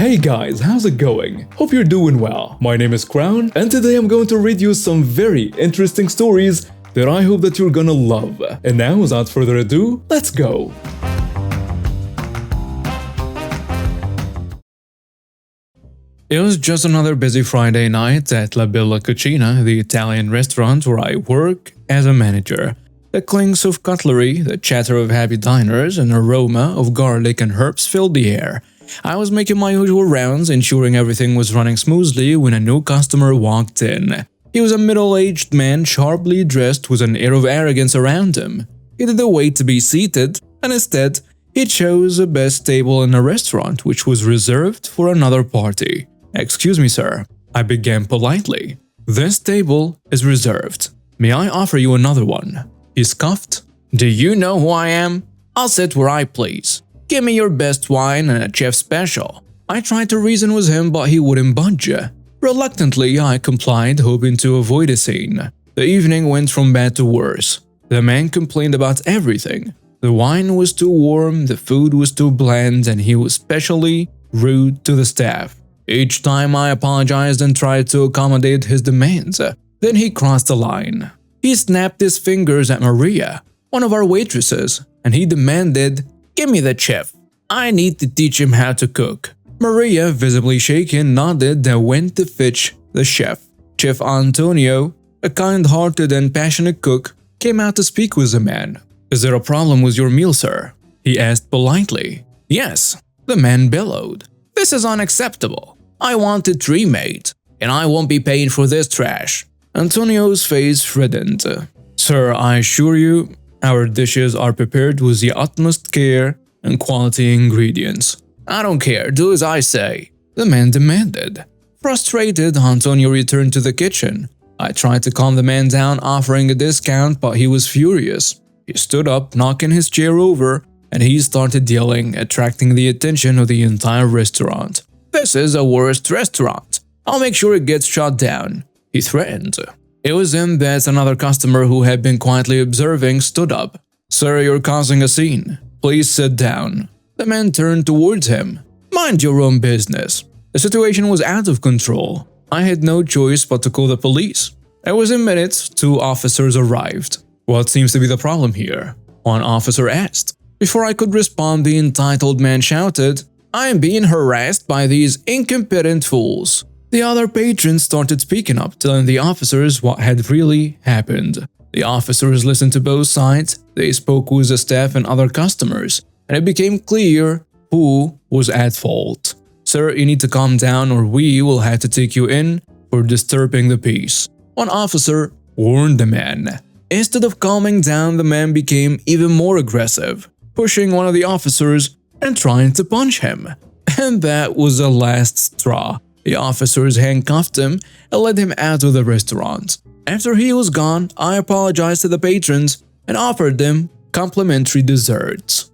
Hey guys, how's it going? Hope you're doing well. My name is Crown, and today I'm going to read you some very interesting stories that I hope that you're gonna love. And now, without further ado, let's go! It was just another busy Friday night at La Bella Cucina, the Italian restaurant where I work as a manager. The clinks of cutlery, the chatter of happy diners, and aroma of garlic and herbs filled the air. I was making my usual rounds, ensuring everything was running smoothly when a new customer walked in. He was a middle-aged man, sharply dressed with an air of arrogance around him. He didn't wait to be seated, and instead, he chose the best table in the restaurant, which was reserved for another party. "Excuse me, sir," I began politely. "This table is reserved. May I offer you another one?" He scoffed. "Do you know who I am? I'll sit where I please. Give me your best wine and a chef special." I tried to reason with him, but he wouldn't budge. Reluctantly, I complied, hoping to avoid a scene. The evening went from bad to worse. The man complained about everything. The wine was too warm, the food was too bland, and he was especially rude to the staff. Each time I apologized and tried to accommodate his demands. Then he crossed the line. He snapped his fingers at Maria, one of our waitresses, and he demanded, "Give me the chef. I need to teach him how to cook." Maria, visibly shaken, nodded and went to fetch the chef. Chef Antonio, a kind-hearted and passionate cook, came out to speak with the man. "Is there a problem with your meal, sir?" he asked politely. "Yes," the man bellowed. "This is unacceptable. I wanted 3 made, and I won't be paying for this trash." Antonio's face reddened. "Sir, I assure you, our dishes are prepared with the utmost care and quality ingredients." "I don't care, do as I say," the man demanded. Frustrated, Antonio returned to the kitchen. I tried to calm the man down, offering a discount, but he was furious. He stood up, knocking his chair over, and he started yelling, attracting the attention of the entire restaurant. "This is the worst restaurant. I'll make sure it gets shut down," he threatened. It was then that another customer who had been quietly observing stood up. "Sir, you're causing a scene. Please sit down." The man turned towards him. "Mind your own business." The situation was out of control. I had no choice but to call the police. Within minutes, 2 officers arrived. "What seems to be the problem here?" one officer asked. Before I could respond, the entitled man shouted, "I am being harassed by these incompetent fools." The other patrons started speaking up, telling the officers what had really happened. The officers listened to both sides, they spoke with the staff and other customers, and it became clear who was at fault. "Sir, you need to calm down or we will have to take you in for disturbing the peace," one officer warned the man. Instead of calming down, the man became even more aggressive, pushing one of the officers and trying to punch him. And that was the last straw. The officers handcuffed him and led him out of the restaurant. After he was gone, I apologized to the patrons and offered them complimentary desserts.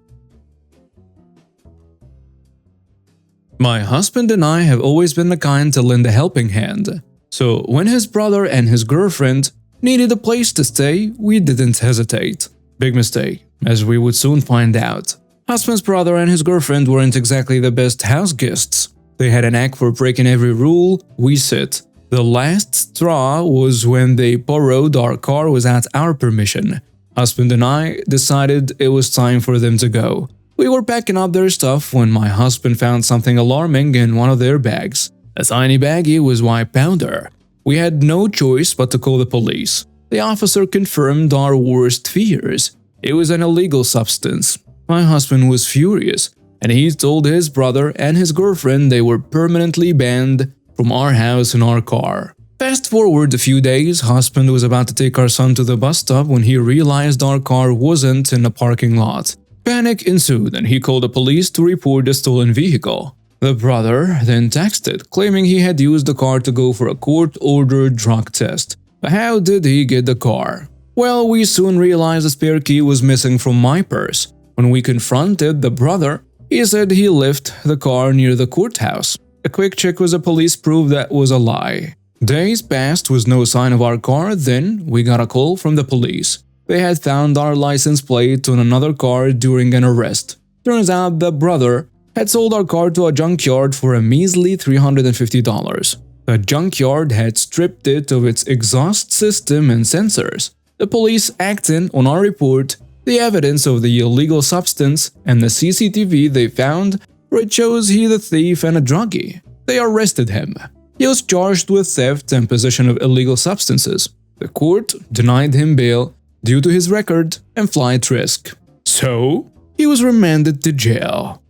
My husband and I have always been the kind to lend a helping hand. So when his brother and his girlfriend needed a place to stay, we didn't hesitate. Big mistake, as we would soon find out. Husband's brother and his girlfriend weren't exactly the best house guests. They had a knack for breaking every rule we set. The last straw was when they borrowed our car without our permission. Husband and I decided it was time for them to go. We were packing up their stuff when my husband found something alarming in one of their bags. A tiny baggie with white powder. We had no choice but to call the police. The officer confirmed our worst fears. It was an illegal substance. My husband was furious, and he told his brother and his girlfriend they were permanently banned from our house and our car. Fast forward a few days, husband was about to take our son to the bus stop when he realized our car wasn't in the parking lot. Panic ensued and he called the police to report the stolen vehicle. The brother then texted, claiming he had used the car to go for a court-ordered drug test. But how did he get the car? Well, we soon realized the spare key was missing from my purse. When we confronted the brother, he said he left the car near the courthouse. A quick check with the police proved that was a lie. Days passed with no sign of our car, then we got a call from the police. They had found our license plate on another car during an arrest. Turns out the brother had sold our car to a junkyard for a measly $350. The junkyard had stripped it of its exhaust system and sensors. The police acting on our report, the evidence of the illegal substance, and the CCTV they found, where it shows he the thief and a druggie. They arrested him. He was charged with theft and possession of illegal substances. The court denied him bail due to his record and flight risk. So, he was remanded to jail.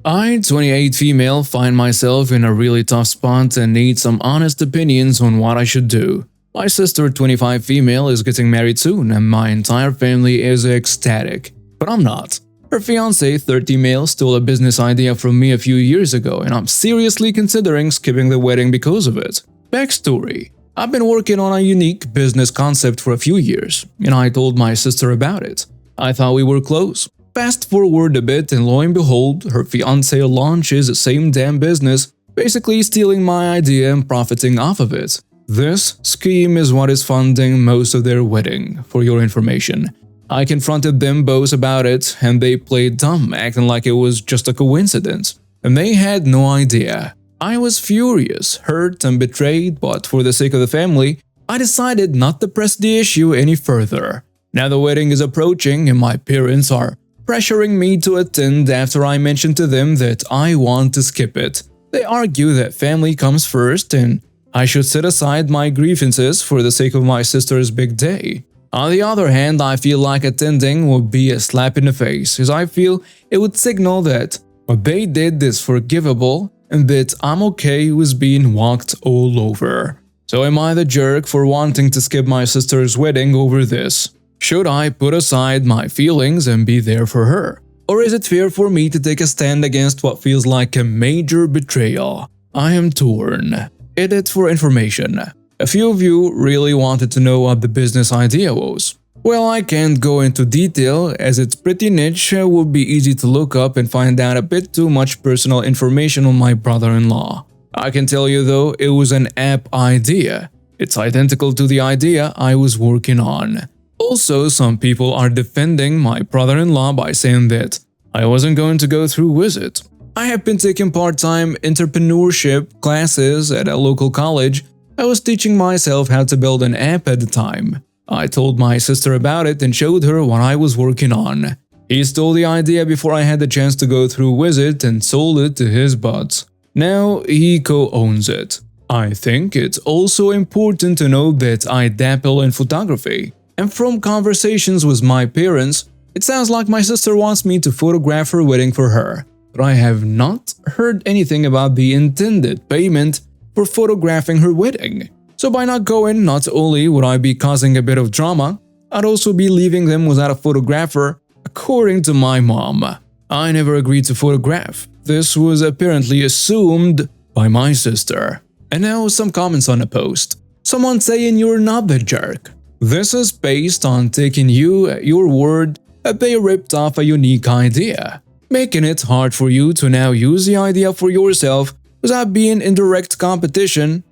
I, 28 female, find myself in a really tough spot and need some honest opinions on what I should do. My sister, 25 female, is getting married soon and my entire family is ecstatic. But I'm not. Her fiancé, 30 male, stole a business idea from me a few years ago and I'm seriously considering skipping the wedding because of it. Backstory: I've been working on a unique business concept for a few years and I told my sister about it. I thought we were close. Fast forward a bit and lo and behold, her fiancé launches the same damn business, basically stealing my idea and profiting off of it. This scheme is what is funding most of their wedding, for your information. I confronted them both about it and they played dumb, acting like it was just a coincidence. And they had no idea. I was furious, hurt and betrayed, but for the sake of the family, I decided not to press the issue any further. Now the wedding is approaching and my parents are pressuring me to attend after I mentioned to them that I want to skip it. They argue that family comes first and I should set aside my grievances for the sake of my sister's big day. On the other hand, I feel like attending would be a slap in the face, as I feel it would signal that what they did is forgivable and that I'm okay with being walked all over. So am I the jerk for wanting to skip my sister's wedding over this? Should I put aside my feelings and be there for her? Or is it fair for me to take a stand against what feels like a major betrayal? I am torn. Edit for information. A few of you really wanted to know what the business idea was. Well, I can't go into detail as it's pretty niche, would be easy to look up and find out a bit too much personal information on my brother-in-law. I can tell you though, it was an app idea. It's identical to the idea I was working on. Also, some people are defending my brother-in-law by saying that I wasn't going to go through with it. I have been taking part-time entrepreneurship classes at a local college. I was teaching myself how to build an app at the time. I told my sister about it and showed her what I was working on. He stole the idea before I had the chance to go through with it and sold it to his buds. Now he co-owns it. I think it's also important to note that I dabble in photography. And from conversations with my parents, it sounds like my sister wants me to photograph her wedding for her. But I have not heard anything about the intended payment for photographing her wedding. So by not going, not only would I be causing a bit of drama, I'd also be leaving them without a photographer, according to my mom. I never agreed to photograph. This was apparently assumed by my sister. And now some comments on the post. Someone saying you're not the jerk. This is based on taking you at your word that they ripped off a unique idea, making it hard for you to now use the idea for yourself without being in direct competition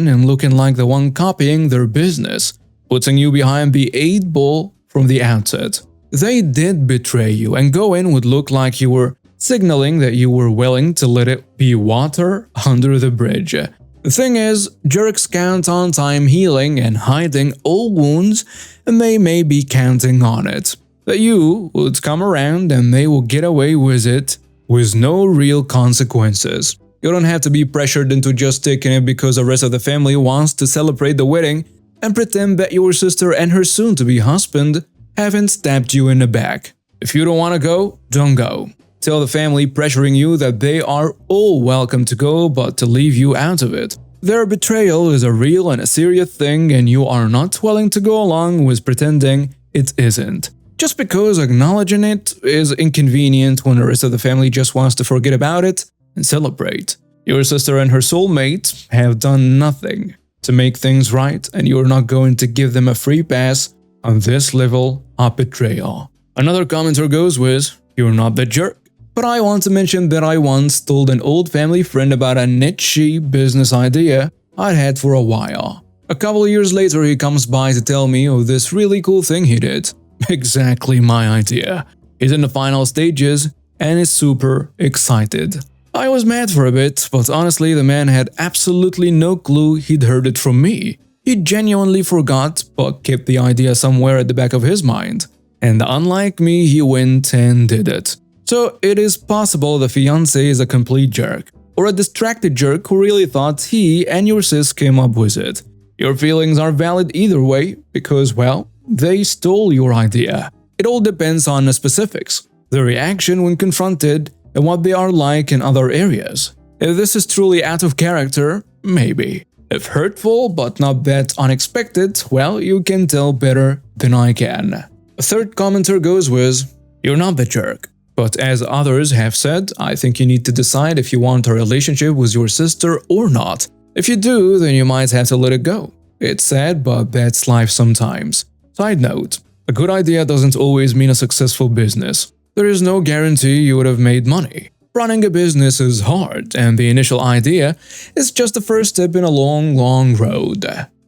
and looking like the one copying their business, putting you behind the 8 ball from the outset. They did betray you, and going would look like you were signaling that you were willing to let it be water under the bridge. The thing is, jerks count on time healing and hiding all wounds, and they may be counting on it. That you would come around and they will get away with it with no real consequences. You don't have to be pressured into just taking it because the rest of the family wants to celebrate the wedding and pretend that your sister and her soon-to-be husband haven't stabbed you in the back. If you don't want to go, don't go. Tell the family pressuring you that they are all welcome to go but to leave you out of it. Their betrayal is a real and a serious thing and you are not willing to go along with pretending it isn't. Just because acknowledging it is inconvenient when the rest of the family just wants to forget about it and celebrate. Your sister and her soulmate have done nothing to make things right and you're not going to give them a free pass on this level of betrayal. Another commenter goes with, "You're not the jerk." But I want to mention that I once told an old family friend about a niche business idea I'd had for a while. A couple of years later he comes by to tell me of this really cool thing he did. Exactly my idea. He's in the final stages and is super excited. I was mad for a bit, but honestly the man had absolutely no clue he'd heard it from me. He genuinely forgot, but kept the idea somewhere at the back of his mind. And unlike me, he went and did it. So it is possible the fiancé is a complete jerk, or a distracted jerk who really thought he and your sis came up with it. Your feelings are valid either way, because, well, they stole your idea. It all depends on the specifics, the reaction when confronted, and what they are like in other areas. If this is truly out of character, maybe. If hurtful but not that unexpected, well, you can tell better than I can. A third commenter goes with, "You're not the jerk. But as others have said, I think you need to decide if you want a relationship with your sister or not. If you do, then you might have to let it go. It's sad, but that's life sometimes." Side note, a good idea doesn't always mean a successful business. There is no guarantee you would have made money. Running a business is hard, and the initial idea is just the first step in a long, long road.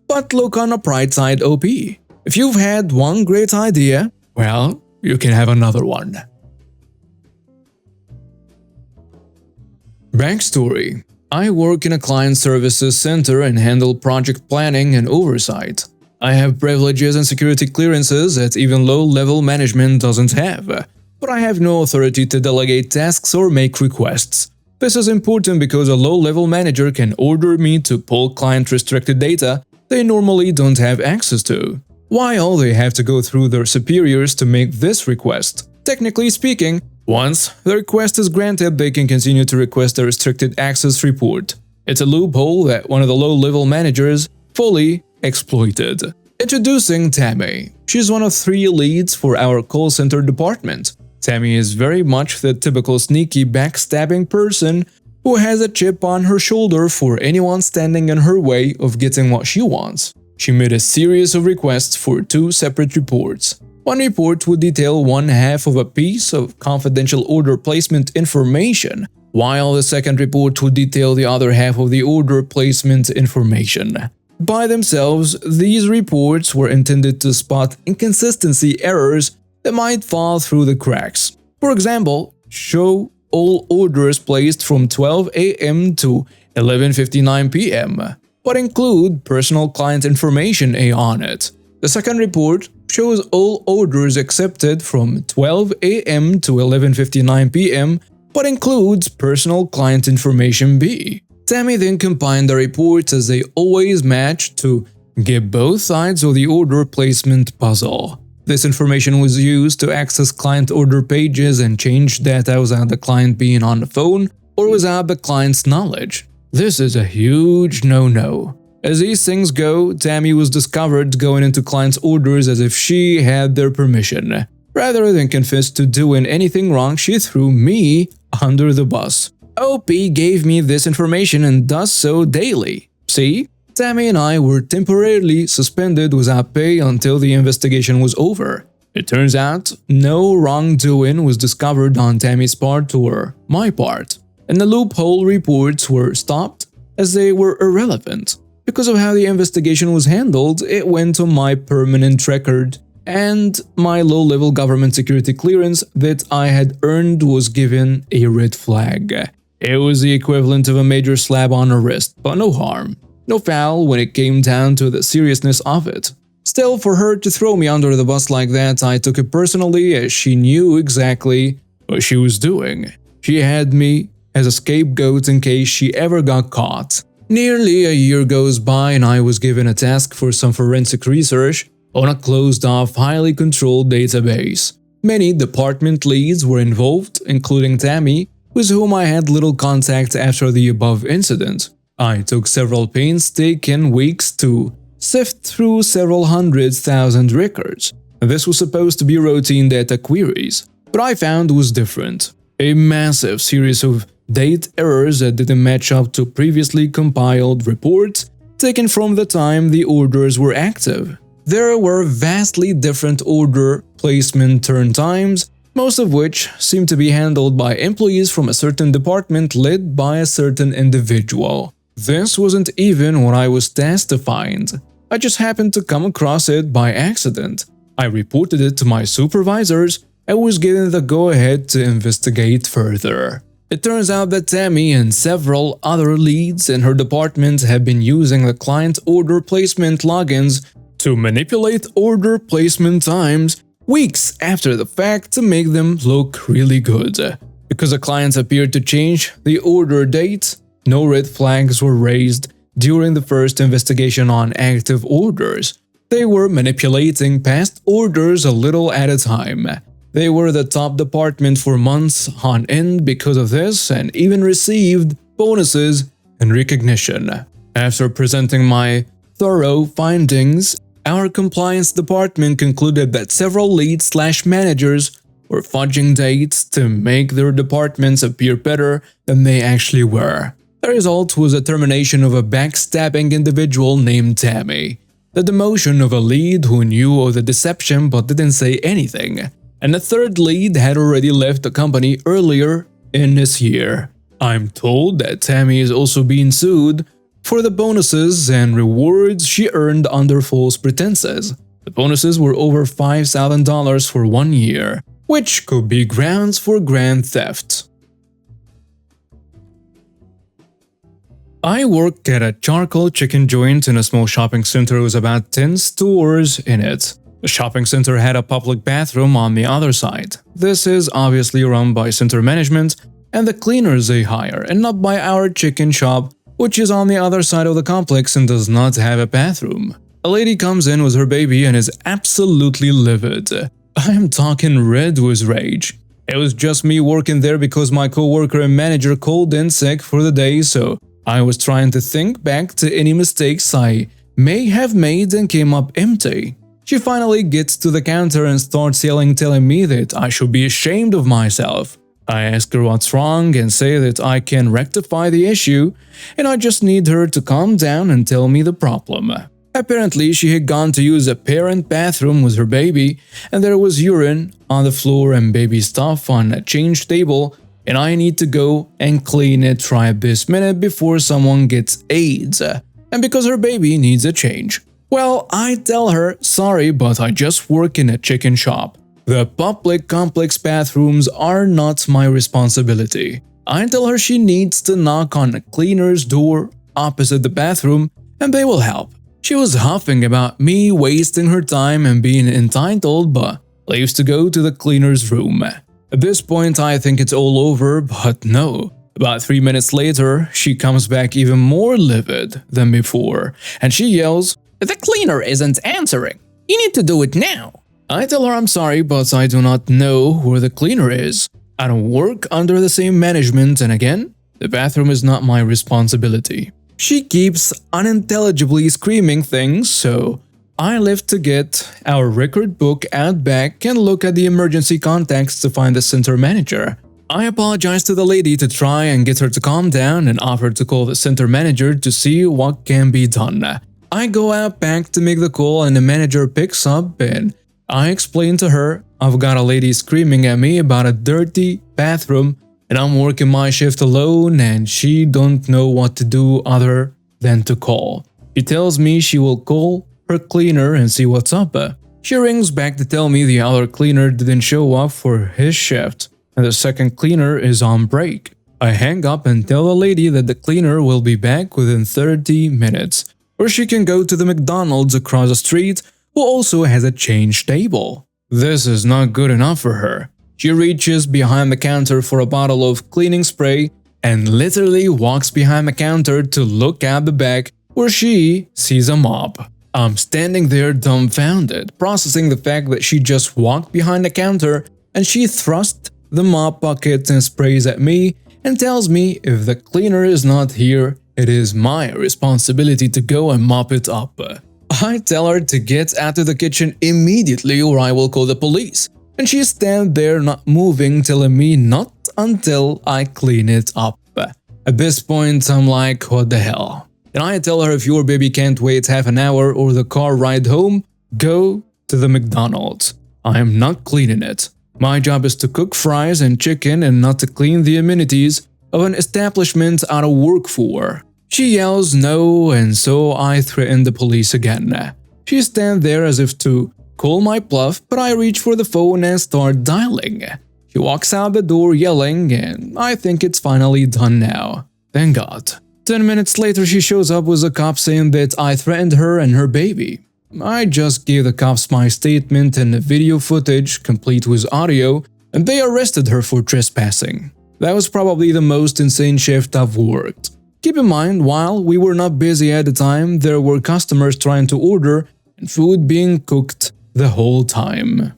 But look on the bright side, OP. If you've had one great idea, well, you can have another one. Backstory: I work in a client services center and handle project planning and oversight. I have privileges and security clearances that even low-level management doesn't have, but I have no authority to delegate tasks or make requests. This is important because a low-level manager can order me to pull client-restricted data they normally don't have access to, while they have to go through their superiors to make this request. Technically speaking, once the request is granted, they can continue to request a restricted access report. It's a loophole that one of the low-level managers fully exploited. Introducing Tammy. She's one of 3 leads for our call center department. Tammy is very much the typical sneaky backstabbing person who has a chip on her shoulder for anyone standing in her way of getting what she wants. She made a series of requests for 2 separate reports. One report would detail one half of a piece of confidential order placement information, while the second report would detail the other half of the order placement information. By themselves, these reports were intended to spot inconsistency errors that might fall through the cracks. For example, show all orders placed from 12 a.m. to 11:59 p.m., but include personal client information on it. The second report shows all orders accepted from 12 a.m. to 11:59 p.m., but includes personal client information B. Tammy then combined the reports as they always match to get both sides of the order placement puzzle. This information was used to access client order pages and change data without the client being on the phone or without the client's knowledge. This is a huge no-no. As these things go, Tammy was discovered going into clients' orders as if she had their permission. Rather than confess to doing anything wrong, she threw me under the bus. OP gave me this information and does so daily. See? Tammy and I were temporarily suspended without pay until the investigation was over. It turns out no wrongdoing was discovered on Tammy's part or my part, and the loophole reports were stopped as they were irrelevant. Because of how the investigation was handled, it went on my permanent record, and my low-level government security clearance that I had earned was given a red flag. It was the equivalent of a major slap on the wrist, but no harm. No foul when it came down to the seriousness of it. Still, for her to throw me under the bus like that, I took it personally as she knew exactly what she was doing. She had me as a scapegoat in case she ever got caught. Nearly a year goes by and I was given a task for some forensic research on a closed-off, highly controlled database. Many department leads were involved, including Tammy, with whom I had little contact after the above incident. I took several painstaking weeks to sift through several 100,000 records. This was supposed to be routine data queries, but I found was different. A massive series of date errors that didn't match up to previously compiled reports taken from the time the orders were active. There were vastly different order placement turn times, most of which seemed to be handled by employees from a certain department led by a certain individual. This wasn't even what I was tasked to find. I just happened to come across it by accident. I reported it to my supervisors and was given the go-ahead to investigate further. It turns out that Tammy and several other leads in her department have been using the client order placement logins to manipulate order placement times weeks after the fact to make them look really good. Because the clients appeared to change the order date, no red flags were raised during the first investigation on active orders. They were manipulating past orders a little at a time. They were the top department for months on end because of this and even received bonuses and recognition. After presenting my thorough findings, our compliance department concluded that several leads/managers were fudging dates to make their departments appear better than they actually were. The result was a termination of a backstabbing individual named Tammy, the demotion of a lead who knew of the deception but didn't say anything, and a third lead had already left the company earlier in this year. I'm told that Tammy is also being sued for the bonuses and rewards she earned under false pretenses. The bonuses were over $5,000 for 1 year, which could be grounds for grand theft. I work at a charcoal chicken joint in a small shopping center with about 10 stores in it. The shopping center had a public bathroom on the other side. This is obviously run by center management and the cleaners they hire, and not by our chicken shop, which is on the other side of the complex and does not have a bathroom. A lady comes in with her baby and is absolutely livid. I am talking red with rage. It was just me working there because my coworker and manager called in sick for the day, so I was trying to think back to any mistakes I may have made and came up empty. She finally gets to the counter and starts yelling, telling me that I should be ashamed of myself. I ask her what's wrong and say that I can rectify the issue, and I just need her to calm down and tell me the problem. Apparently, she had gone to use a parent bathroom with her baby, and there was urine on the floor and baby stuff on a change table, and I need to go and clean it right this minute before someone gets AIDS, and because her baby needs a change. Well, I tell her, sorry, but I just work in a chicken shop. The public complex bathrooms are not my responsibility. I tell her she needs to knock on a cleaner's door opposite the bathroom and they will help. She was huffing about me wasting her time and being entitled, but leaves to go to the cleaner's room. At this point, I think it's all over, but no. About 3 minutes later, she comes back even more livid than before, and she yells, "The cleaner isn't answering. You need to do it now." I tell her I'm sorry, but I do not know where the cleaner is. I don't work under the same management, and again, the bathroom is not my responsibility. She keeps unintelligibly screaming things, so I left to get our record book out back and look at the emergency contacts to find the center manager. I apologize to the lady to try and get her to calm down and offer to call the center manager to see what can be done. I go out back to make the call and the manager picks up and I explain to her I've got a lady screaming at me about a dirty bathroom and I'm working my shift alone and she don't know what to do other than to call. She tells me she will call her cleaner and see what's up. She rings back to tell me the other cleaner didn't show up for his shift and the second cleaner is on break. I hang up and tell the lady that the cleaner will be back within 30 minutes, or she can go to the McDonald's across the street who also has a change table. This is not good enough for her. She reaches behind the counter for a bottle of cleaning spray and literally walks behind the counter to look at the back where she sees a mop. I'm standing there dumbfounded, processing the fact that she just walked behind the counter and she thrusts the mop bucket and sprays at me and tells me if the cleaner is not here, it is my responsibility to go and mop it up. I tell her to get out of the kitchen immediately or I will call the police. And she stands there not moving, telling me not until I clean it up. At this point, I'm like, what the hell? And I tell her if your baby can't wait half an hour or the car ride home, go to the McDonald's. I am not cleaning it. My job is to cook fries and chicken and not to clean the amenities of an establishment I work for. She yells no, and so I threaten the police again. She stands there as if to Call my bluff, but I reach for the phone and start dialing. She walks out the door yelling, and I think it's finally done now. Thank God. 10 minutes later, she shows up with a cop saying that I threatened her and her baby. I just gave the cops my statement and the video footage, complete with audio, and they arrested her for trespassing. That was probably the most insane shift I've worked. Keep in mind, while we were not busy at the time, there were customers trying to order and food being cooked the whole time.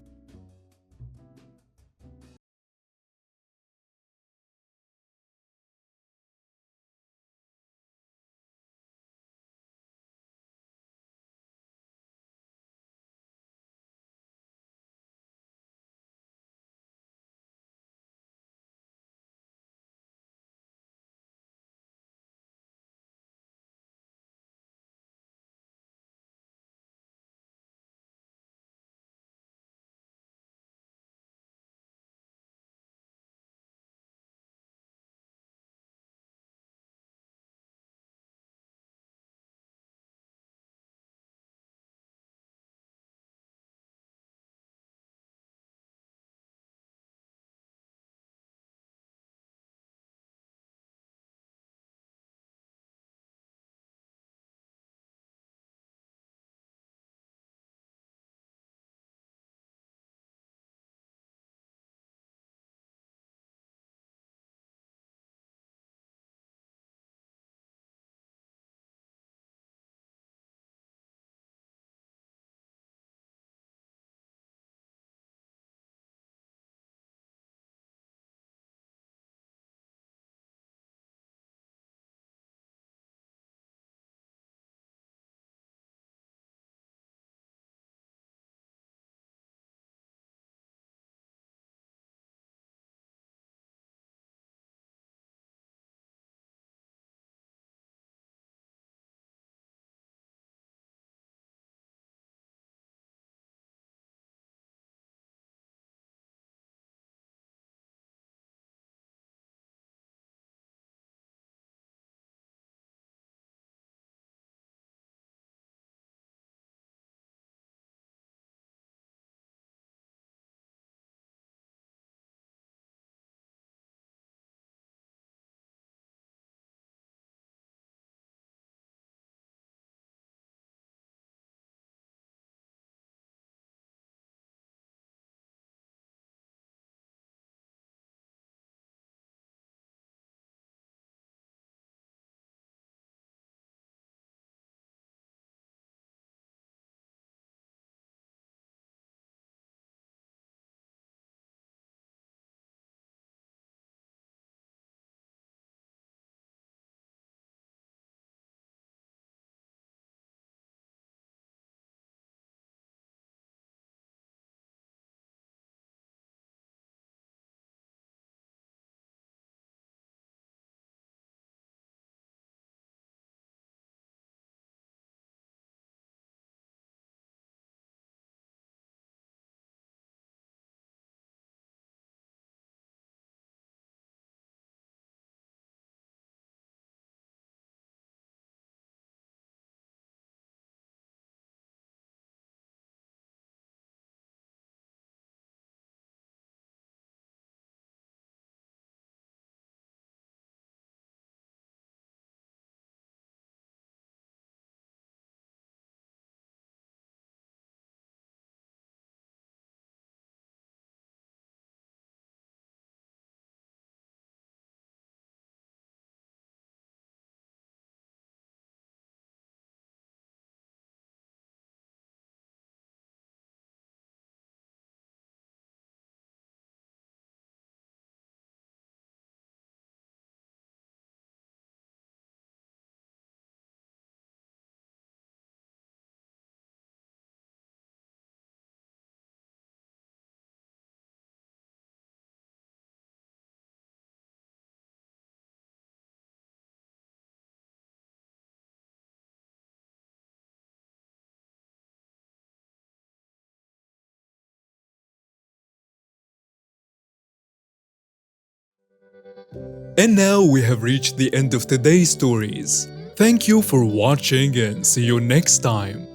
And now we have reached the end of today's stories. Thank you for watching and see you next time.